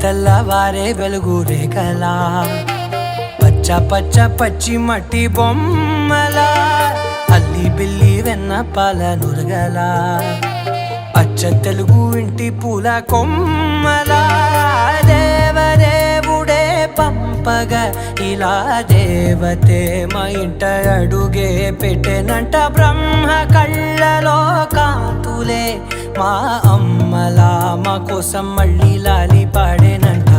తెల్లవారే వెలుగు రేఖలా పచ్చ పచ్చ పచ్చి మట్టి బొమ్మలా అల్లి బిల్లి వెన్న పాల నురగలా అచ్చ తెలుగు ఇంటి పూల కొమ్మలా దేవదేవుడే పంపగా ఇలా దేవతే మా ఇంట అడుగే పెట్టెనంట బ్రహ్మ కళ్ళలో కాంతులే మా అమ్మలా మా కోసం మళ్ళీ లాలి పాడేనంట.